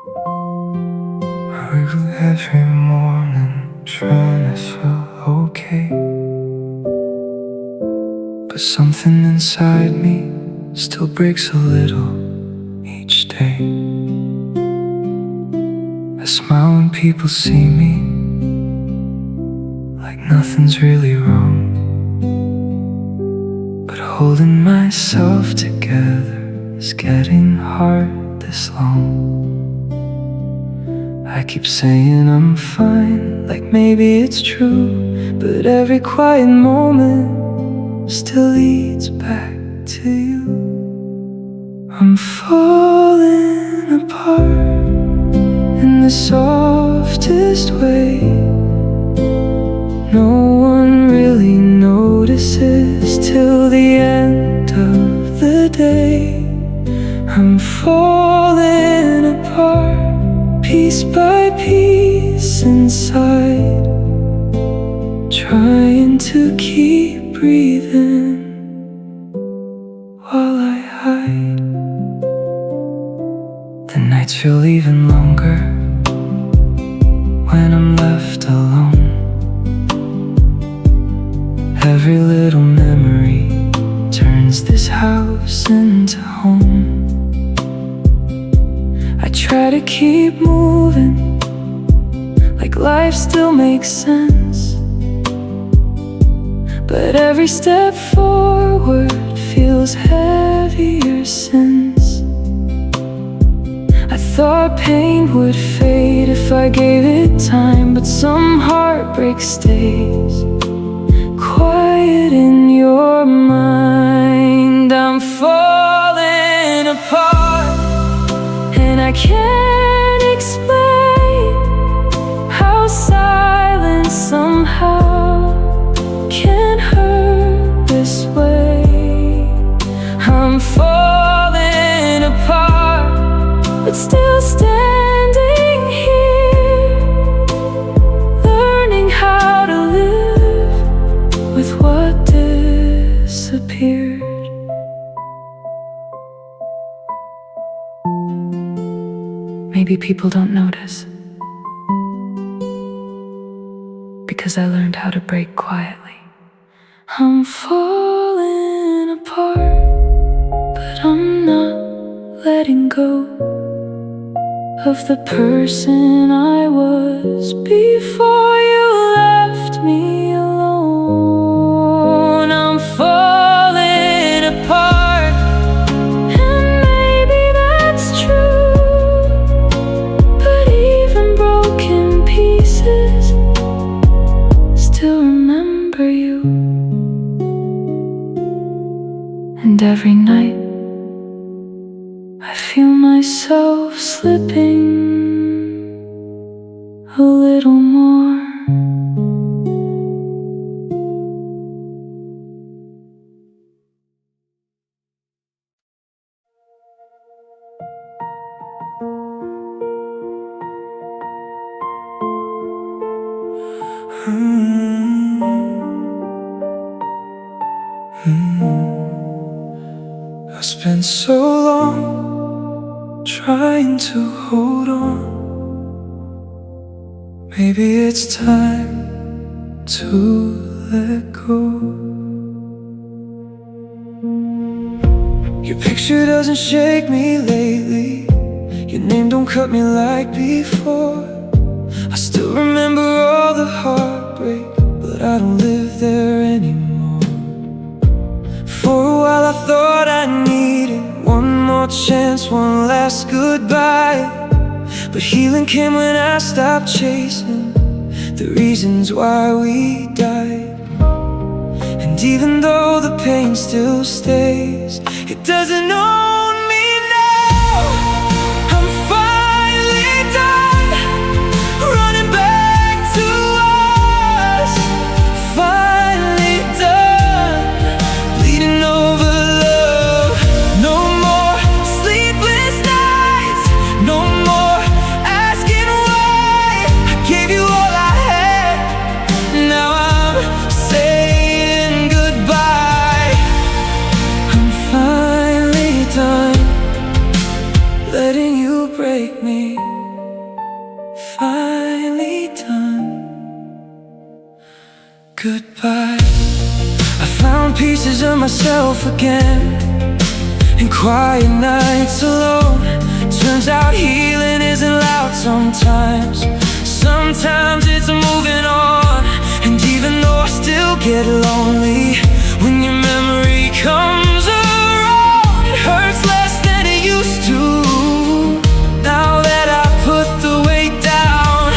I wiggle every morning, trying to feel okay, but something inside me still breaks a little each day. I smile when people see me, like nothing's really wrong, but holding myself together is getting hard this long. I keep saying I'm fine, like maybe it's true, but every quiet moment still leads back to you. I'm falling apart in the softest way. No one really notices till the end of the day. I'm falling apart, piece by piece inside, trying to keep breathing while I hide. The nights feel even longer when I'm left alone. Every little memory turns this house into home. I try to keep moving, like life still makes sense, but every step forward feels heavier since. I thought pain would fade if I gave it time, but some heartbreak stays quiet in your mind. I'm falling apart, and I can't explain how silence somehow can hurt this way. I'm falling apart, but still standing here, learning how to live with what disappeared. Maybe people don't notice, because I learned how to break quietly. I'm falling apart, but I'm not letting go of the person I was before you left me alone. I'm falling apart, and maybe that's true, but even broken pieces still remember you. And every night I feel myself slipping a little more. I spent so long trying to hold on. Maybe it's time to let go. Your picture doesn't shake me lately, your name don't cut me like before. I still remember all the heartbreak, but I don't live there anymore. For a while I thought I needed one more chance, one last goodbye, but healing came when I stopped chasing the reasons why we died. And even though the pain still stays, it doesn't own me now. I'm finally done running back to us, finally done bleeding over love. No more sleepless nights, no more asking why. I gave you all I had, now I'm saying goodbye. I'm fine. break me. Finally done. Goodbye. I found pieces of myself again in quiet nights alone. Turns out healing isn't loud sometimes. Sometimes it's moving on. And even though I still get lonely, when your memory comes around, it hurts less than it used to. Now that I put the weight down,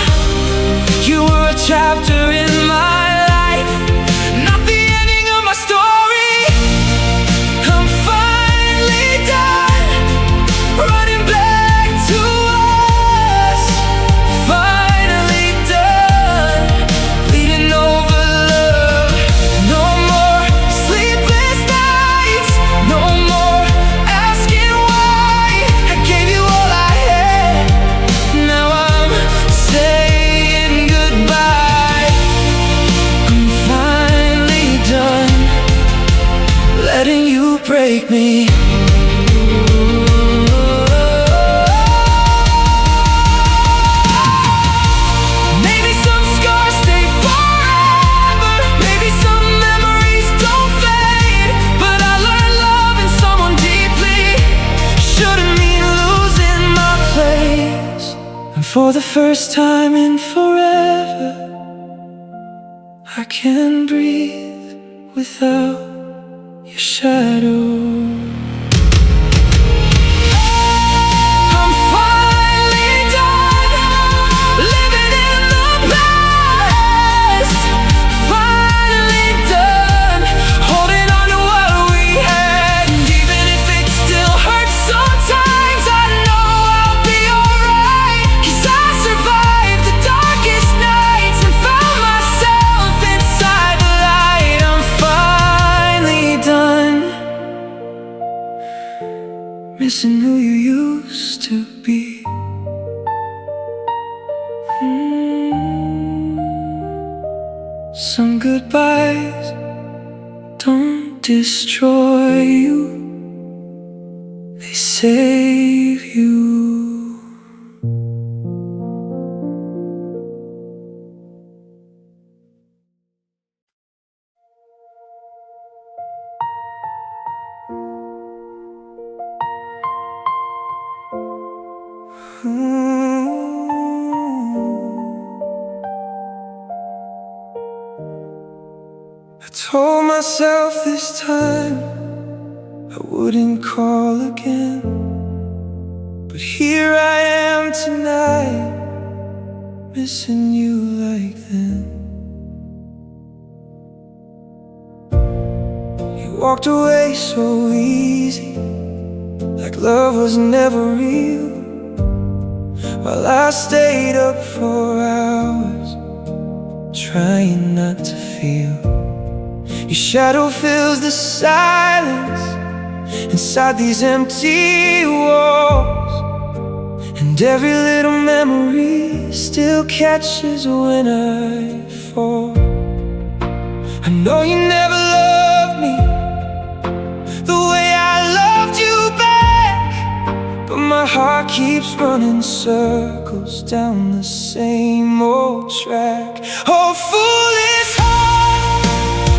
you were a chapter in my life, not the ending of my story. I'm finally done running back to us. Finally done bleeding over love. No more sleepless nights, no more asking why. I gave you all I had, now I'm saying goodbye. I'm finally done letting you break me. Maybe some scars stay forever, maybe some memories don't fade, but I learned loving someone deeply shouldn't mean losing my place. And for the first time in forever, I can breathe without your shadow. I'm finally done living in the past. Finally done holding on to what we had. And even if it still hurts sometimes, I know I'll be alright. 'Cause I survived the darkest nights and found myself inside the light. I'm finally done missing who you used to be. Some goodbyes don't destroy you, they save you. I told myself this time I wouldn't call again, but here I am tonight, missing you like then. You walked away so easy, like love was never real, while I stayed up for hours, trying not to feel. Your shadow fills the silence inside these empty walls, and every little memory still catches when I fall. I know you never loved me the way I loved you back, but my heart keeps running circles down the same old track. Oh, foolish heart,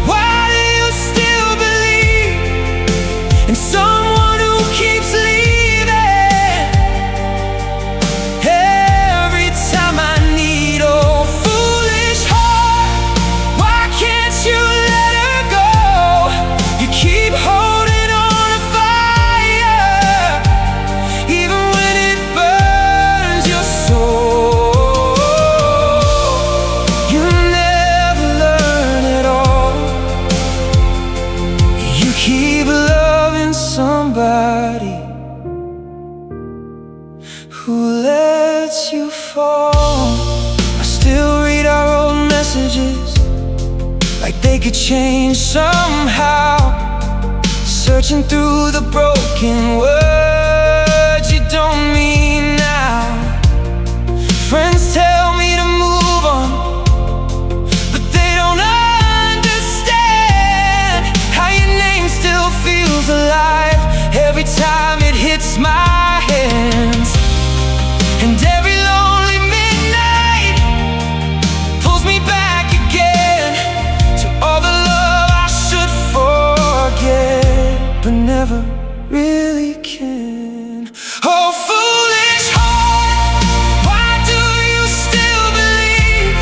why do you still believe in someone who keeps leaving every time I need? Oh, foolish heart, why can't you let her go? You keep holding on to fire, even when it burns your soul. You never learn at all. You keep loving somebody who lets you fall. I still read our old messages like they could change somehow, searching through the broken words you don't mean now. Friends tell me to move on, but they don't understand how your name still feels alive every time it hits my hands. really can. Oh, foolish heart, why do you still believe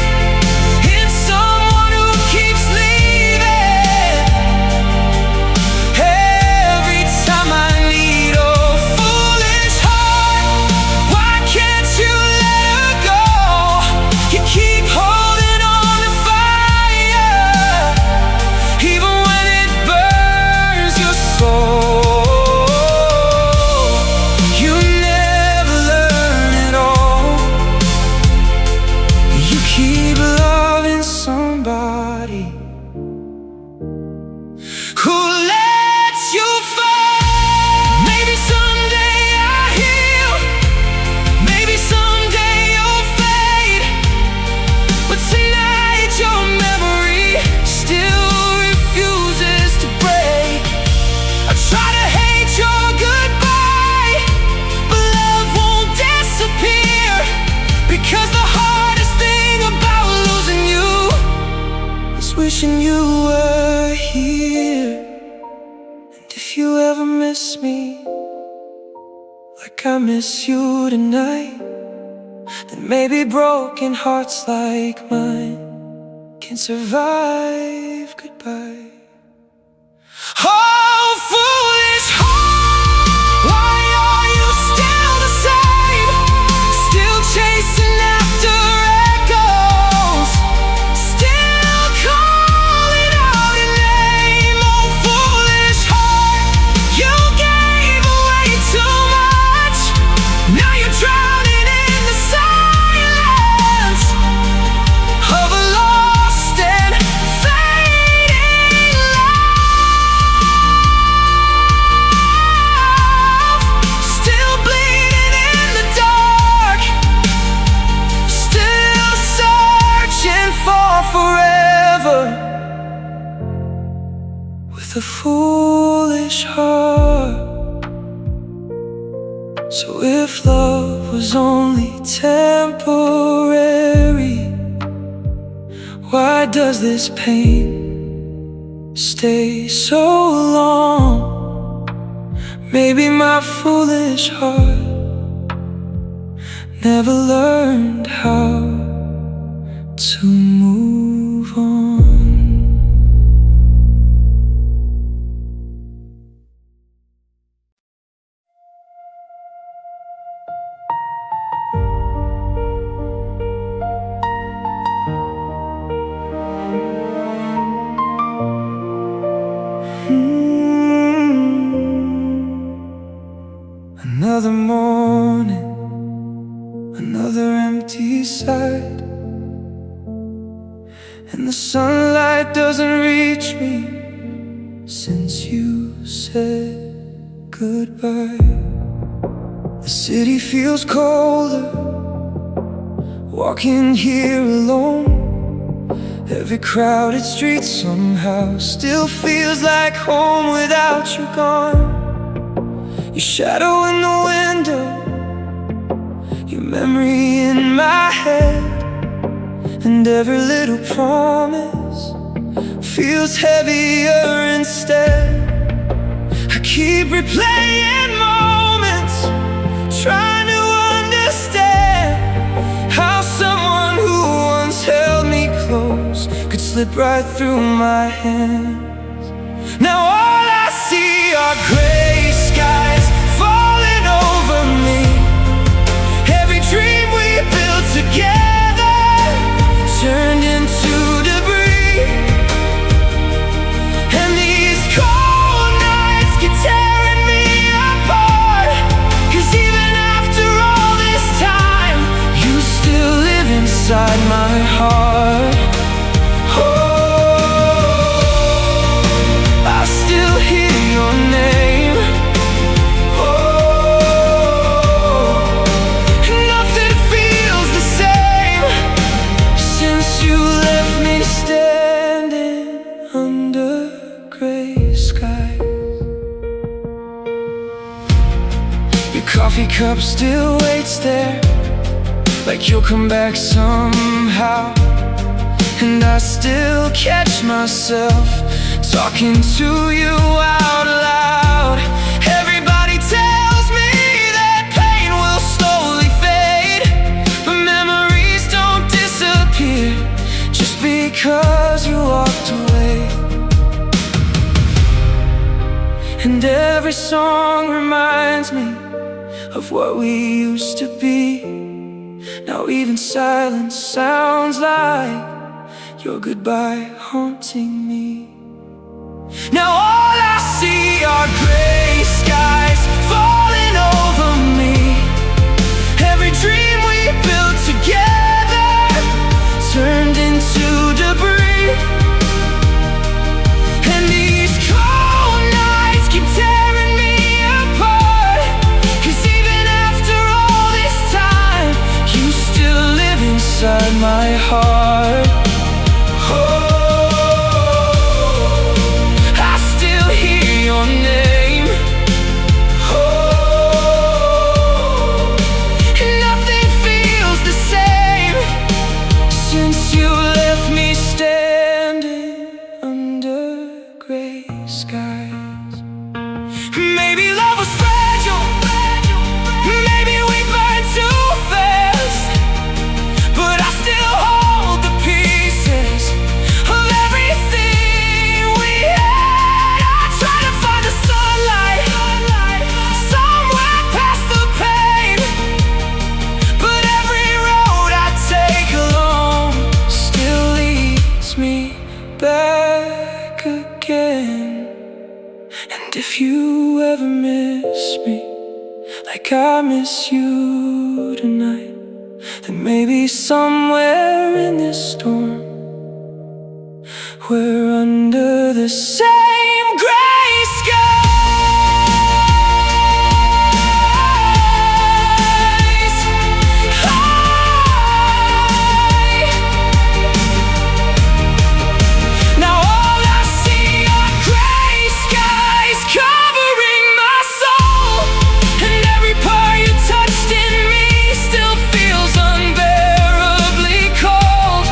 in someone who keeps leaving every time I need? Oh, foolish heart, why can't you let her go? You keep holding on to fire, even when it burns your soul. You never learn it all. You keep loving somebody who lets you fall. Maybe someday I'll heal, maybe someday you'll fade, but tonight your memory still refuses to break. I try to hate your goodbye, but love won't disappear, because the hardest thing about losing you is wishing you were here. And if you ever miss me like I miss you tonight, then maybe broken hearts like mine can survive goodbye. Oh, foolish heart, why are you still the same? Still chasing after echoes, still calling out your name. Oh, foolish heart, you gave away too much. Now you're drowning in the silence of a lost and fading love. Still bleeding in the dark, still searching for forever with a foolish heart. So if love was only temporary, why does this pain stay so long? Maybe my foolish heart never learned how to move on. Another morning, another empty side, and the sunlight doesn't reach me since you said goodbye. The city feels colder, walking here alone. Every crowded street somehow still feels like home without you gone. Your shadow in the window, your memory in my head, and every little promise feels heavier instead. I keep replaying moments, trying to understand how someone who once held me close could slip right through my hands. Now all I see are gray skies falling over me. Every dream we built together turned into debris, and these cold nights keep tearing me apart. 'Cause even after all this time, you still live inside my heart. Oh, I still hear your name. Nothing feels the same since you left me standing under gray skies. Your coffee cup still waits there, like you'll come back somehow. And I still catch myself talking to you out loud. Every every song reminds me of what we used to be. Now even silence sounds like your goodbye haunting me. Now all I see are gray skies falling over me. Every dream we built together turned into debris. And these cold nights keep tearing me apart, 'cause even after all this time, you still live inside my heart. Maybe love was fragile, maybe we burned too fast, but I still hold the pieces of everything we had. I try to find the sunlight somewhere past the pain, but every road I take alone still leads me back again. And if you ever miss me like I miss you tonight, then maybe somewhere in this storm we're under the same gray skies. Now all I see are gray skies covering my soul, and every part you touched in me still feels unbearably cold.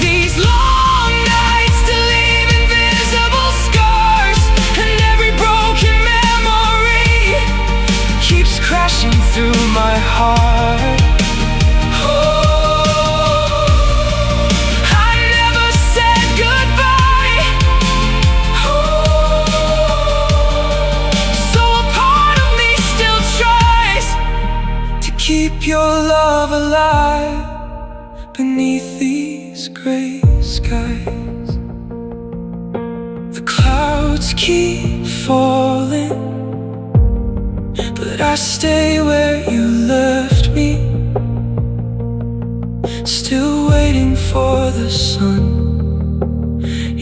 These long nights still leave invisible scars, and every broken memory keeps crashing through my heart. I never said goodbye, so a part of me still tries to keep your love alive beneath these gray skies. The clouds keep falling, but I stay where you left me, still waiting for the sun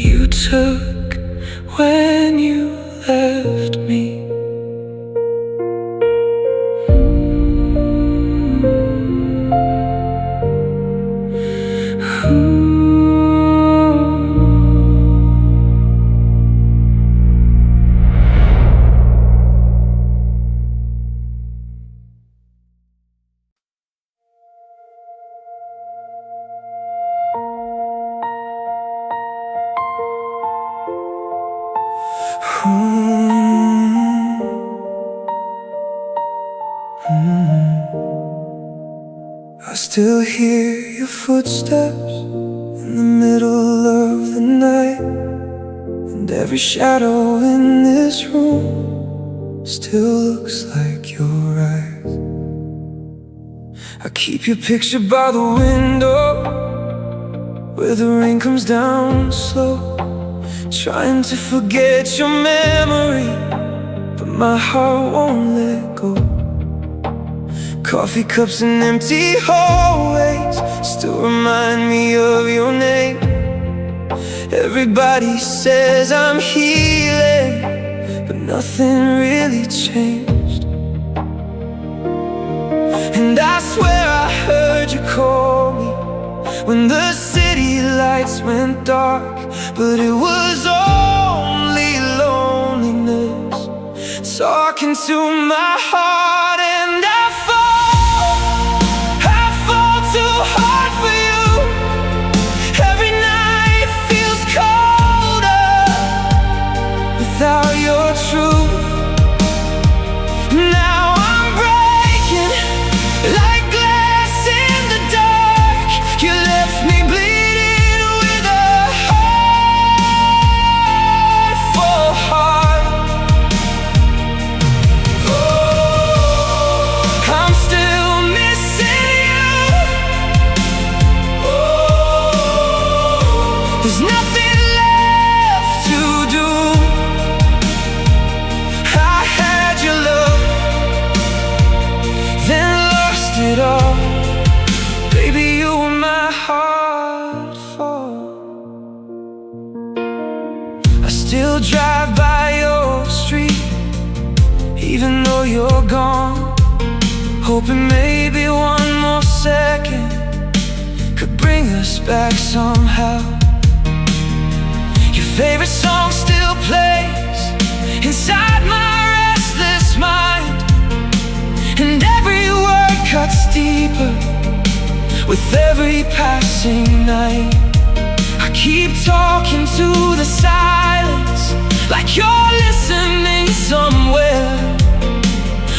you took when you left me. I still hear your footsteps in the middle of the night, and every shadow in this room still looks like your eyes. I keep your picture by the window where the rain comes down slow, trying to forget your memory, but my heart won't let go. Coffee cups and empty hallways still remind me of your name. Everybody says I'm healing, but nothing really changed. And I swear I heard you call me when the city lights went dark, but it was only loneliness talking to my heart. And I fall too hard for you. Every night feels colder without your truth. Now I'm breaking like glass in the dark. You left me bleeding with a heart full heart. even though you're gone. Hoping maybe one more second could bring us back somehow. Your favorite song still plays inside my restless mind, and every word cuts deeper with every passing night. I keep talking to the silence like you're listening somewhere,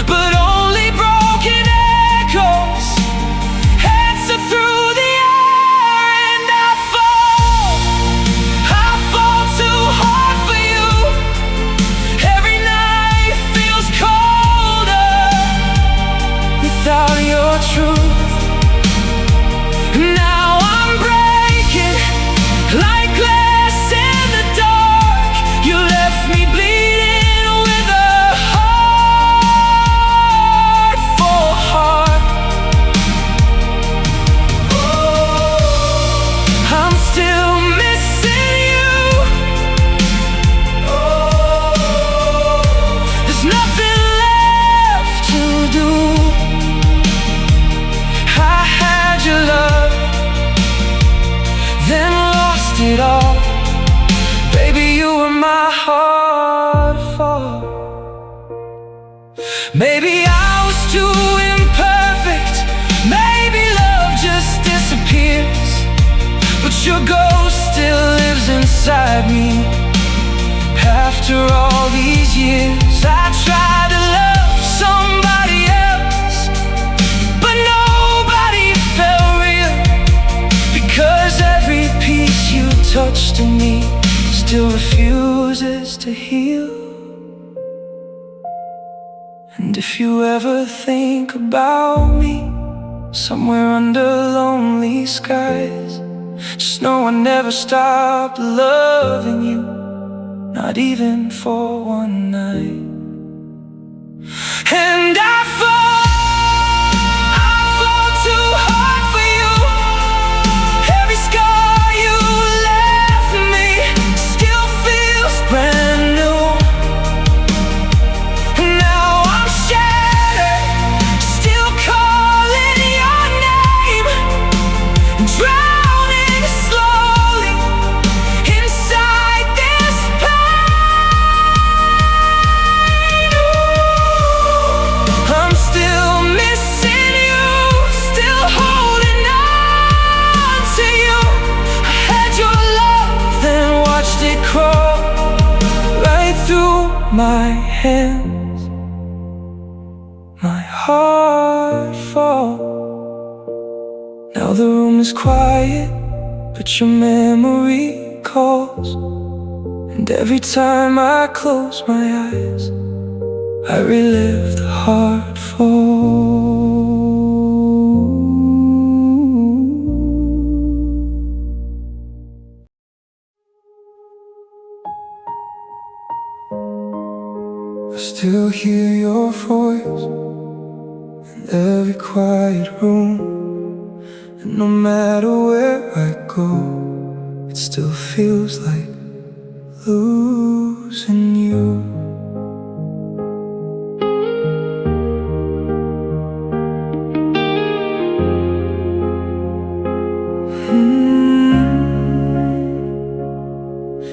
but only broken echoes answer through the air. And I fall too hard for you. Every night feels colder without your truth. Now I'm breaking like glass in the dark. You left me bleeding with a heart for heart. I'm still missing you. There's nothing left to do. I had your love, then lost it all. Baby, you were my heart for. Maybe I was too imperfect, maybe love just disappears, but your ghost still lives inside me. After all these years, I tried to love somebody else, but nobody felt real, because every piece you touched in me still refuses to heal. And if you ever think about me somewhere under lonely skies, just know I never stopped loving you, not even for one night. And I fall too hard for you. Every scar you left me still feels brand new. Now I'm shattered, still calling your name, drowning slowly inside this pain. I'm still missing you, still holding on to you. I had your love, then watched it crawl right through my hands. My heart fall. Now the room is quiet, but your memory calls, and every time I close my eyes, I relive the heart fall. I still hear your voice in every quiet room, and no matter where I go, it still feels like losing you.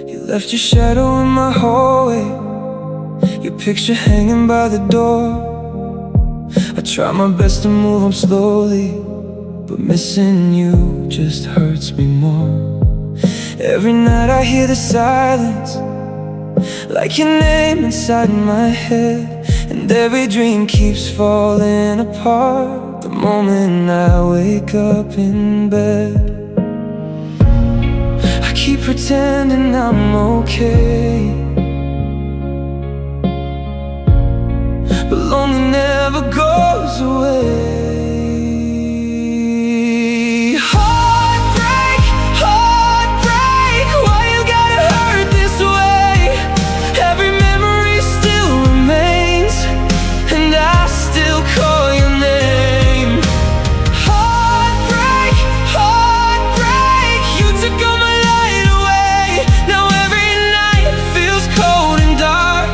You left your shadow in my hallway, your picture hanging by the door. I try my best to move on slowly, but missing you just hurts me more. Every night I hear the silence, like your name inside my head, and every dream keeps falling apart the moment I wake up in bed. I keep pretending I'm okay, but lonely never goes away. Heartbreak, heartbreak, why you gotta hurt this way? Every memory still remains, and I still call your name. Heartbreak, heartbreak, you took all my light away. Now every night feels cold and dark,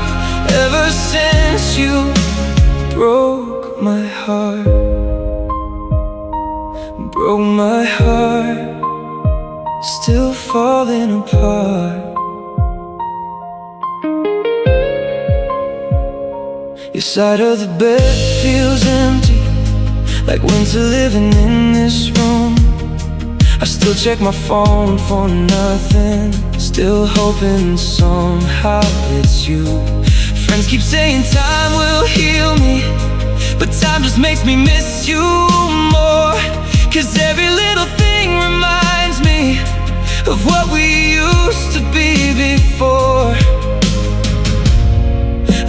ever since you broke my heart, broke my heart, still falling apart. Your side of the bed feels empty, like winter living in this room. I still check my phone for nothing, still hoping somehow it's you. Friends keep saying time will heal me, but time just makes me miss you more. 'Cause every little thing reminds me of what we used to be before.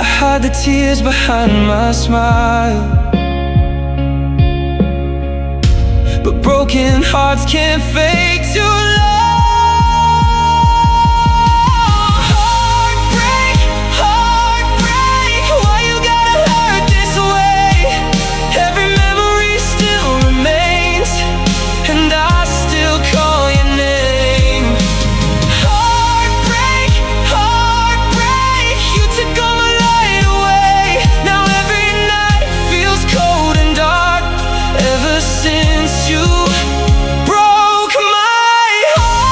I hide the tears behind my smile, but broken hearts can't fake too long. Heartbreak, heartbreak, why you gotta hurt this way? Every memory still remains, and I still call your name. Heartbreak, heartbreak, you took all my light away. Now every night feels cold and dark, ever since you broke my heart.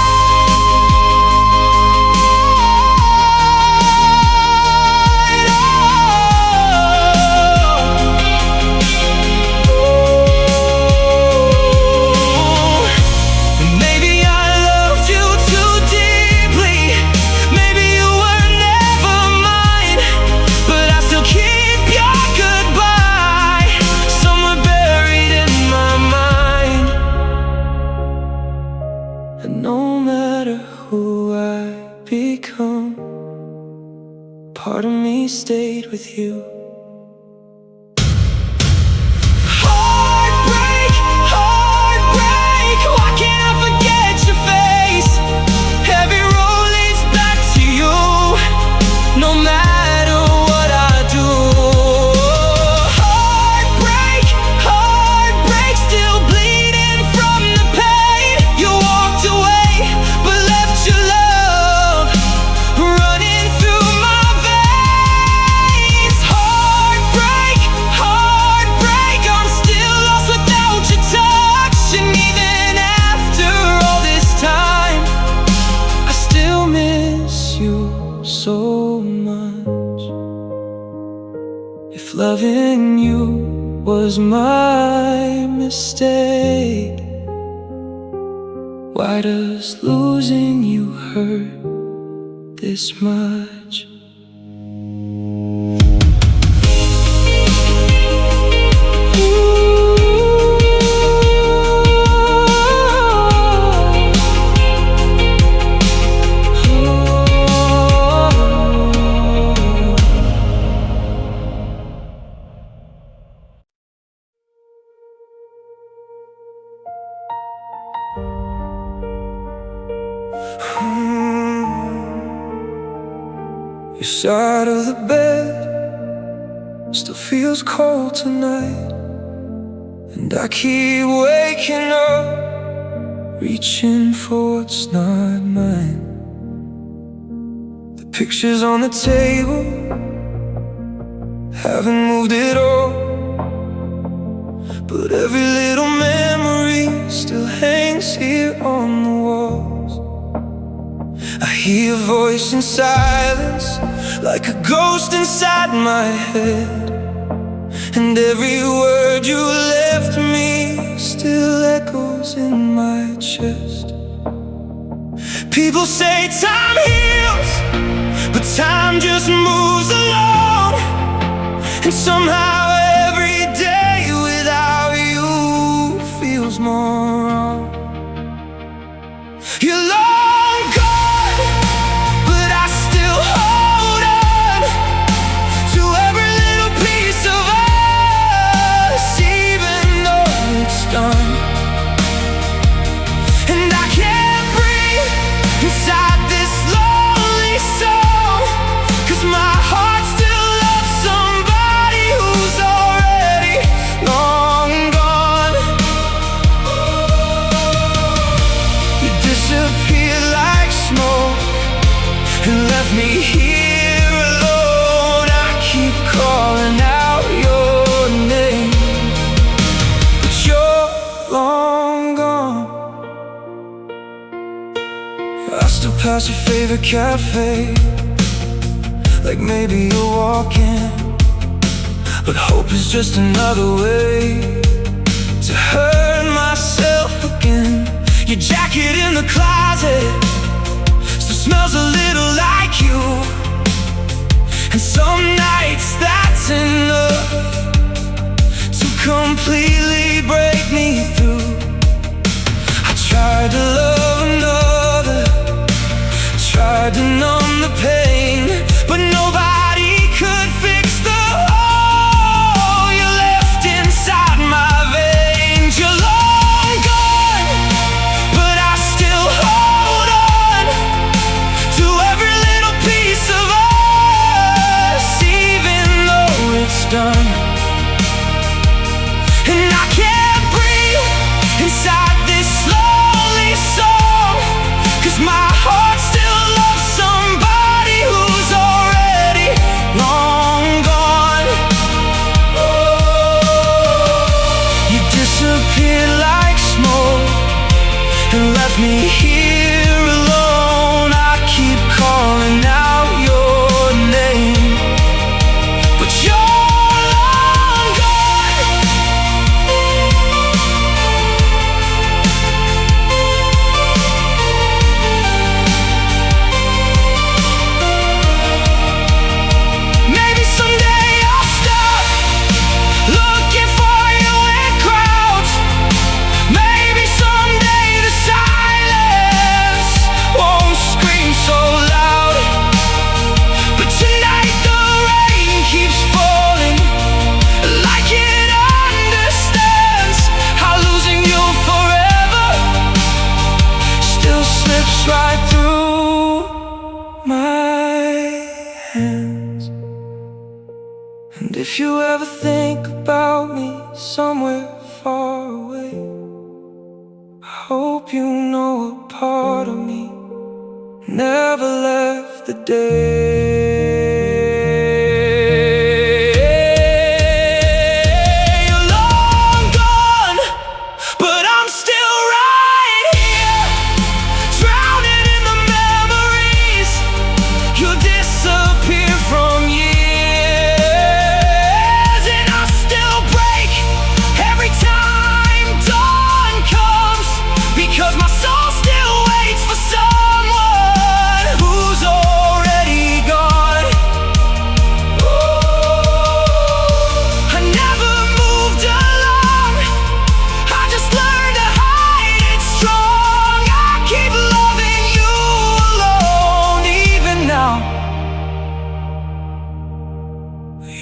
Maybe I loved you too deeply, maybe you were never mine, but I still keep your goodbye somewhere buried in my mind. And no matter who I become, part of me stayed with you. Heartbreak, heartbreak, why can't I forget your face? Every road leads back to you, no matter what I do. Heartbreak, heartbreak, still bleeding from the pain. You walked away, but left your love running through my veins. Heartbreak, heartbreak, I'm still lost without your touch. And even after all this time, I still miss you so much. If loving you was my mistake, why does losing you hurt this much? Your side of the bed still feels cold tonight, and I keep waking up, reaching for what's not mine. The pictures on the table haven't moved at all, but every little memory still hangs here on the walls. I hear a voice in silence, like a ghost inside my head, and every word you left me still echoes in my chest. People say time heals, but time just moves along, and somehow every day without you feels more wrong. You're long gone, but I still hold on to every little piece of us, even though it's done. And I can't breathe inside this lonely soul, 'cause my heart still loves somebody who's a cafe, like maybe you're walking, but hope is just another way to hurt myself again. Your jacket in the closet still smells a little like you, and some nights that's enough to completely break me through. I tried to love another, tried to numb the pain, but nobody could fix the hole you left inside my veins. You're long gone, but I still hold on to every little piece of us, even though it's done. And I can't breathe inside this lonely song, 'cause my heart still loves somebody who's already long gone. You disappeared like smoke and left me here alone. I keep calling out your name, but you're long gone. Maybe someday I'll stop looking for you in crowds. Maybe someday the silence won't scream so loud. But tonight the rain keeps falling, like it understands how losing you forever still slips right through my hands. And if you ever think about me somewhere far away, I hope you know a part of me never left the day. You're long gone, but I'm still right here, drowning in the memories. You disappear from years, and I still break every time dawn comes, because my soul still waits for someone who's already gone. I never moved along, I just learned to hide it strong. I keep loving you alone, even now.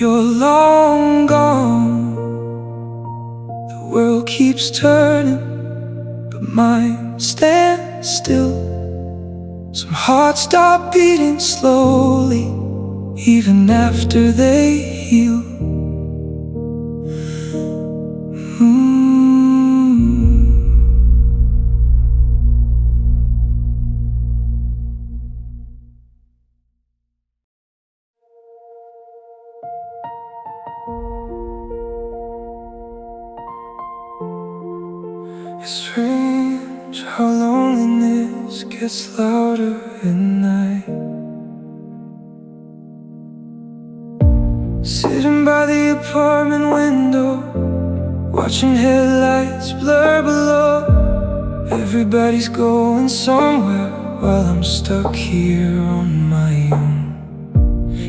You're long gone. The world keeps turning, but mine stands still. Some hearts stop beating slowly, even after they heal. It's strange how loneliness gets louder at night. Sitting by the apartment window, watching headlights blur below. Everybody's going somewhere while I'm stuck here on my own.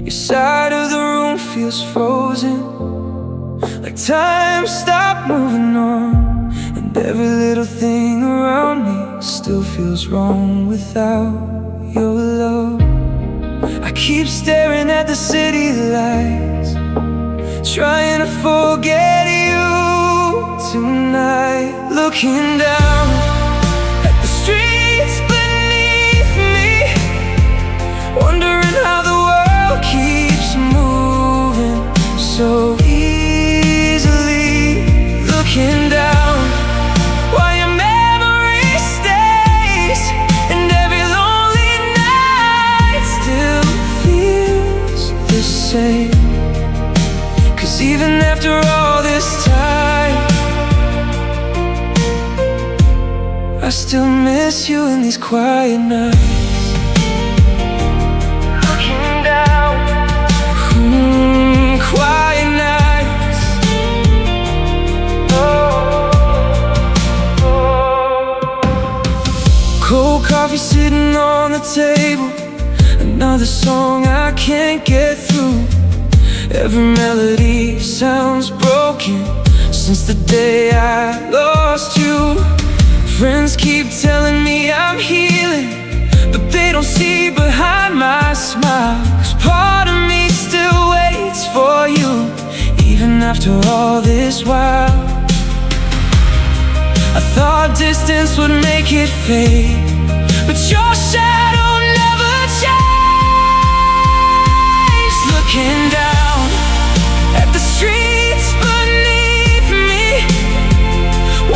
Your side of the room feels frozen, like time stopped moving on. And every little thing around me still feels wrong without your love. I keep staring at the city lights, trying to forget you tonight. Looking down at the streets beneath me, wondering how the world keeps moving so easily. Looking down while your memory stays, and every lonely night still feels the same. 'Cause even after all this time, I still miss you in these quiet nights. song I can't get through. Every melody sounds broken since the day I lost you. Friends keep telling me I'm healing, but they don't see behind my smile. 'Cause part of me still waits for you, even after all this while. I thought distance would make it fade, but your shadow never changed. Looking down at the streets beneath me,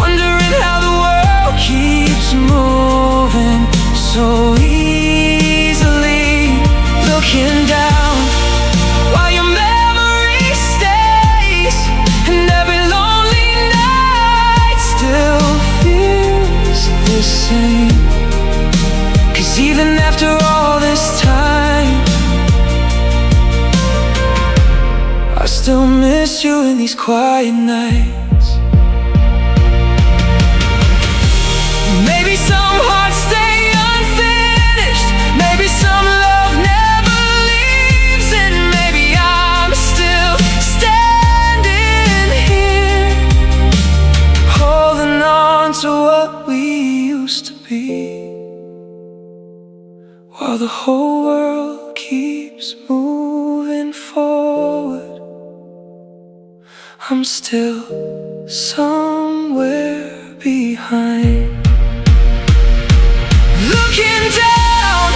wondering how the world keeps moving so easily. Looking down while your memory stays, and every lonely night still feels the same. 'Cause even after all this time, I still miss you in these quiet nights. Maybe some hearts stay unfinished, maybe some love never leaves, and maybe I'm still standing here, holding on to what we used to be. While the whole world keeps moving forward, I'm still somewhere behind. Looking down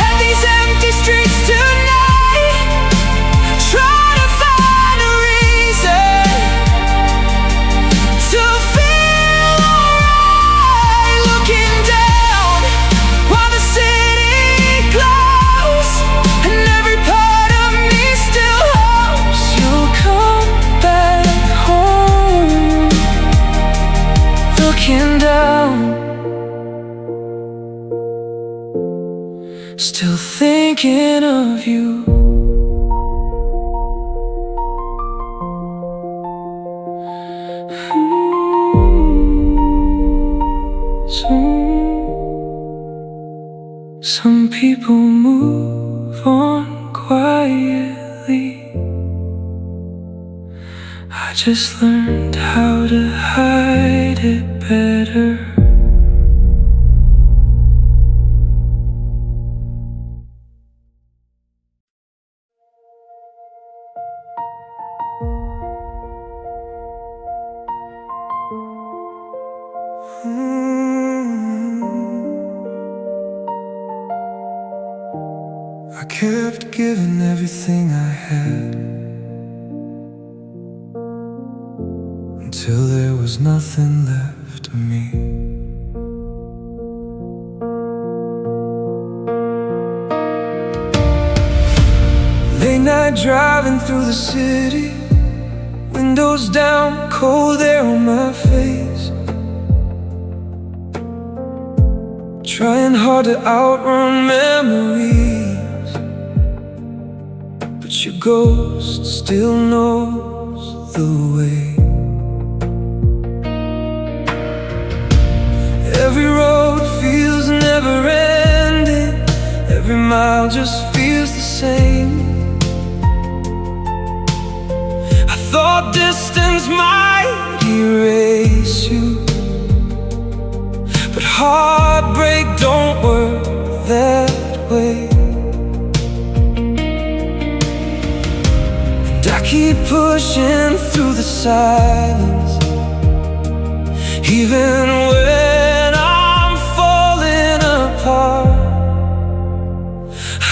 at these empty streets tonight, trying to find a reason to feel alright. Looking down while the city glows, and every part of me still hopes you'll come back home. Looking down, still thinking of you. Some people move on quietly. I just learned how to hide it better. I kept giving everything I had, until there was nothing left of me. Late night driving through the city, windows down, cold air on my face, trying hard to outrun memories, but your ghost still knows the way. Every road feels never-ending, every mile just feels the same. I thought distance might erase you, but heartbreak don't work that way. And I keep pushing through the silence, even when I'm falling apart.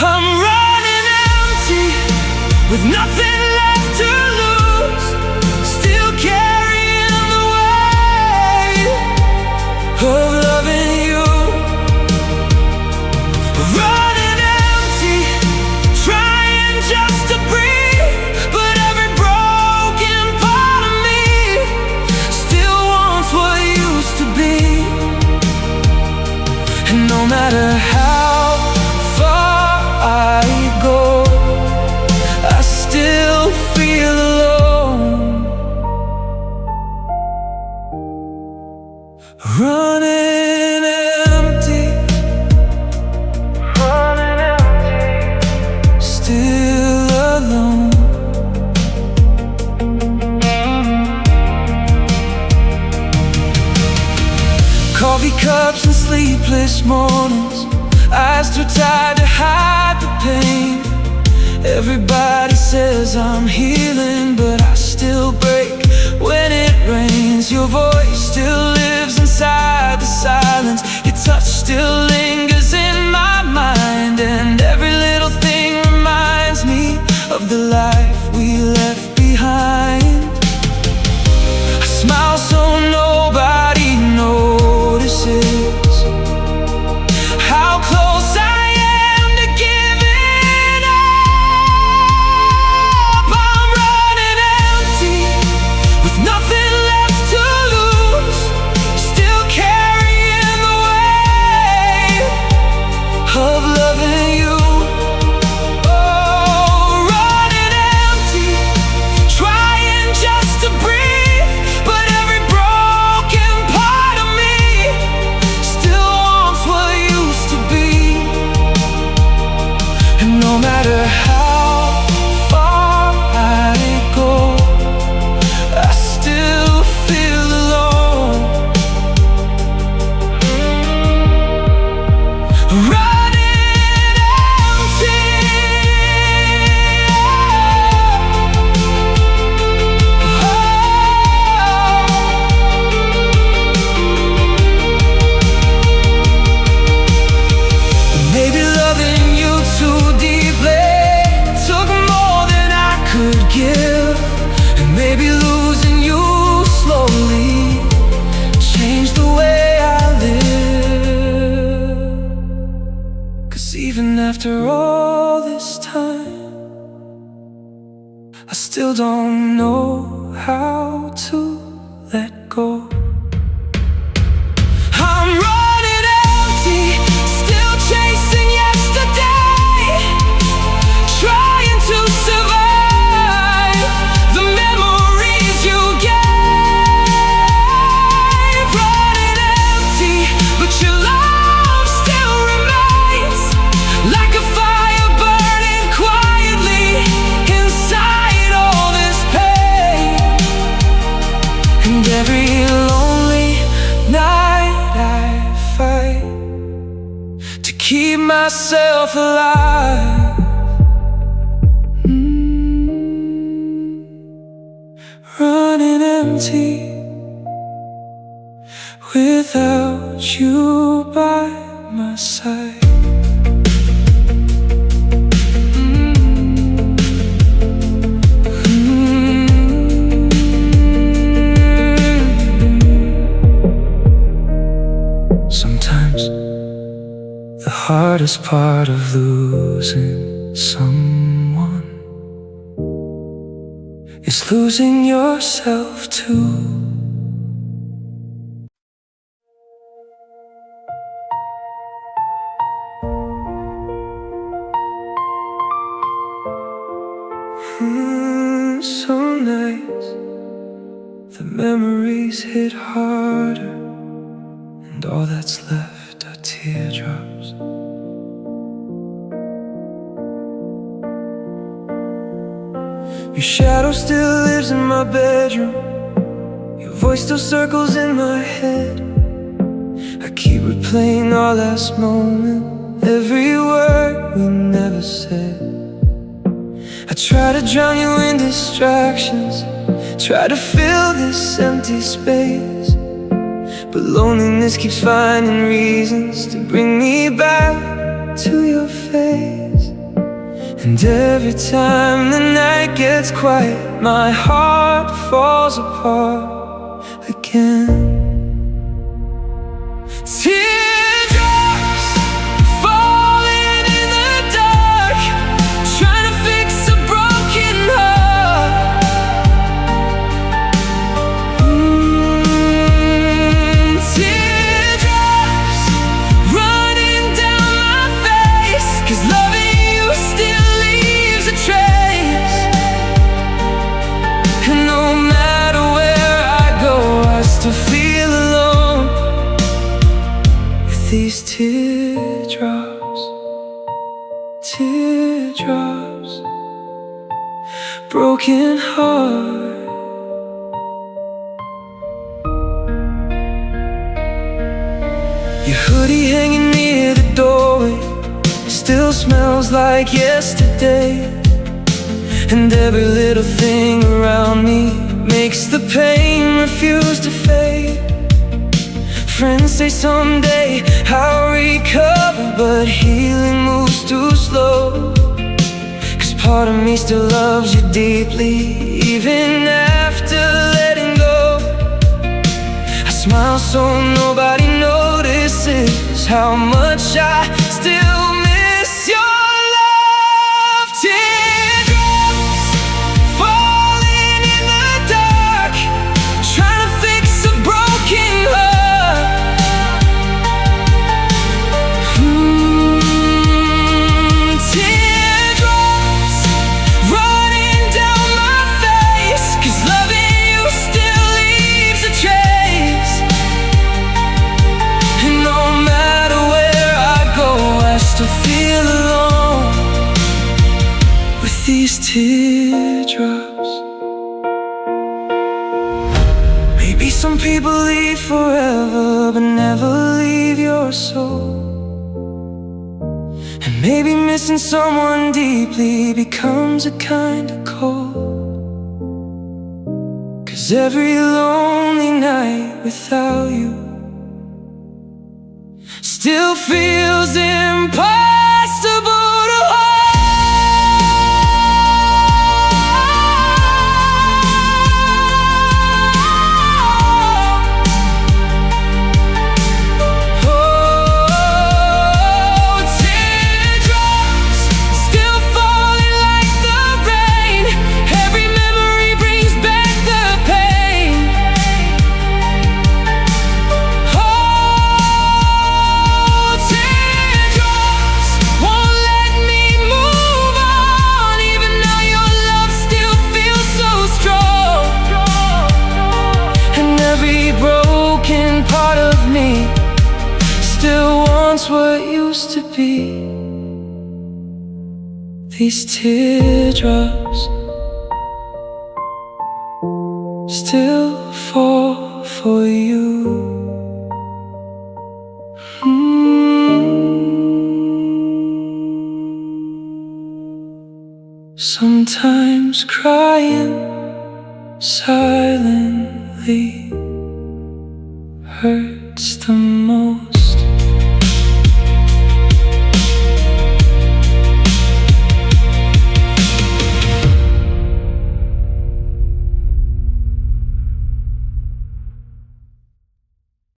I'm running empty with nothing left to lose, still carrying the weight of loving you. Running empty, trying just to breathe, but every broken part of me still wants what used to be. And no matter how far I go, I still sleepless mornings, eyes too tired to hide the pain. Everybody says I'm healing, but I still break when it rains. Your voice still lives inside the silence. Your touch still lingers in my mind, and every little thing reminds me of the life we left behind. I smile so nobody notices how close I am to giving up. I'm running empty with nothing left to lose, still carrying the weight of loving you. No matter how far I go, I still feel alone. Running empty. Maybe loving you too deeply took more than I could give, and maybe losing you slowly changed the way I live. 'Cause even after all this time, I still don't know how to let go. I'm running empty, still chasing yesterday, trying to survive the memories you gave. Running empty, but your love still remains like a fire burning quietly inside all this pain. And every lonely night I fight to keep myself alive. Running empty without you by my side. Sometimes the hardest part of losing someone is losing yourself too. Some nights the memories hit harder, and all that's left are teardrops. Your shadow still lives in my bedroom, your voice still circles in my head. I keep replaying our last moment, every word we never said. I try to drown you in distractions, try to fill this empty space, but loneliness keeps finding reasons to bring me back to your face. And every time the night gets quiet, my heart falls apart again. Teardrops falling in the dark, trying to fix a broken heart. Teardrops running down my face, 'cause loving you still leaves a trace. And no matter where I go, I still feel alone with these teardrops. Teardrops, broken heart. Your hoodie hanging near the doorway still smells like yesterday, and every little thing around me makes the pain refuse to fade. Friends say someday I'll recover, but healing moves too slow. 'Cause part of me still loves you deeply, even after letting go. I smile so nobody notices how much I still miss your love. Teardrops falling in the dark, trying to fix a broken heart. Teardrops running down my face, 'cause loving you still leaves a trace. And no matter where I go, I still feel alone with these teardrops. Maybe some people leave forever, but never leave your soul. And maybe missing someone deeply becomes a kind of cold. 'Cause every lonely night without you still feels impossible to hold. Oh, teardrops still falling like the rain. Every memory brings back the pain. Oh, teardrops won't let me move on, even though your love still feels so strong. And every broken part of me still wants what used to be. These teardrops still fall for you. Sometimes crying silently.